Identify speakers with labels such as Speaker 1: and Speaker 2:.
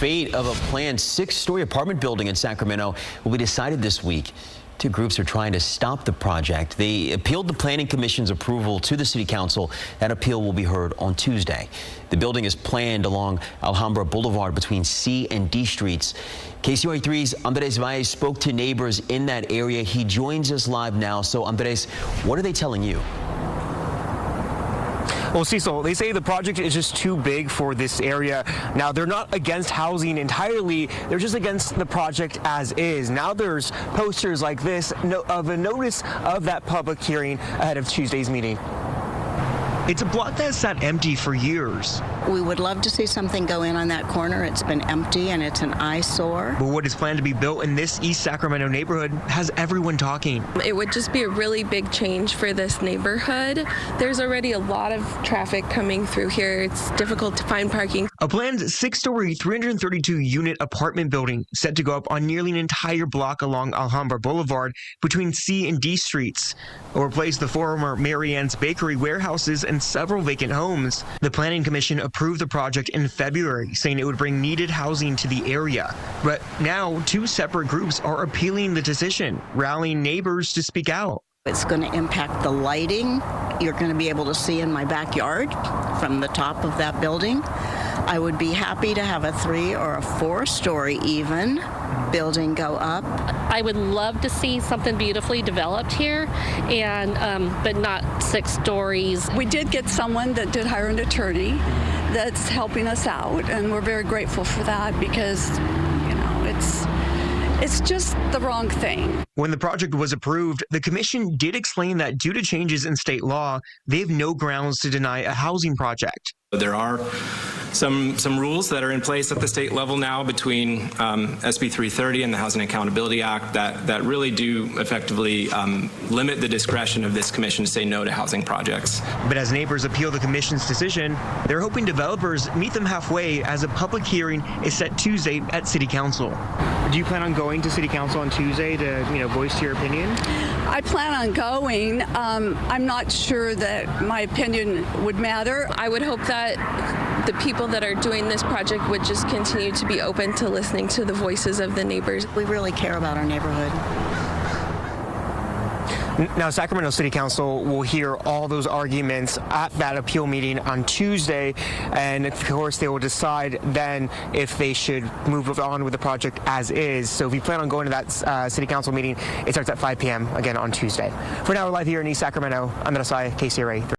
Speaker 1: fate of a planned 6-story apartment building in Sacramento will be decided this week. Two groups are trying to stop the project. They appealed the Planning Commission's approval to the City Council. That appeal will be heard on Tuesday. The building is planned along Alhambra Boulevard between C and D streets. KCRA3's Andres Valles spoke to neighbors in that area. He joins us live now. So, Andres, what are they telling you?
Speaker 2: Well, Cecil, they say the project is just too big for this area. Now, they're not against housing entirely. They're just against the project as is. Now there's posters like this of a notice of that public hearing ahead of Tuesday's meeting. It's a block that has sat empty for years.
Speaker 3: We would love to see something go in on that corner. It's been empty and it's an eyesore.
Speaker 2: But what is planned to be built in this East Sacramento neighborhood has everyone talking.
Speaker 4: It would just be a really big change for this neighborhood. There's already a lot of traffic coming through here. It's difficult to find parking.
Speaker 2: A planned 6-story, 332-unit apartment building set to go up on nearly an entire block along Alhambra Boulevard between C and D streets. It will replace the former Mary Ann's Bakery warehouses and several vacant homes. The Planning Commission approved the project in February, saying it would bring needed housing to the area. But now, two separate groups are appealing the decision, rallying neighbors to speak out.
Speaker 3: It's going to impact the lighting. You're going to be able to see in my backyard from the top of that building. I would be happy to have a 3 or a 4-story even building go up.
Speaker 5: I would love to see something beautifully developed here, and but not 6 stories.
Speaker 6: We did get someone that did hire an attorney that's helping us out, and we're very grateful for that because, you know, it's just the wrong thing.
Speaker 2: When the project was approved, the commission did explain that due to changes in state law, they have no grounds to deny a housing project.
Speaker 7: There are some rules that are in place at the state level now between SB 330 and the Housing Accountability Act that really do effectively limit the discretion of this commission to say no to housing projects.
Speaker 2: But as neighbors appeal the commission's decision, they're hoping developers meet them halfway as a public hearing is set Tuesday at City Council. Do you plan on going to City Council on Tuesday to, voice your opinion?
Speaker 6: I plan on going. I'm not sure that my opinion would matter.
Speaker 4: I would hope that the people that are doing this project would just continue to be open to listening to the voices of the neighbors.
Speaker 3: We really care about our neighborhood.
Speaker 2: Now, Sacramento City Council will hear all those arguments at that appeal meeting on Tuesday, and of course they will decide then if they should move on with the project as is. So if you plan on going to that City Council meeting, it starts at 5 p.m. again on Tuesday. For now, we're live here in East Sacramento. I'm Andres Valles, KCRA.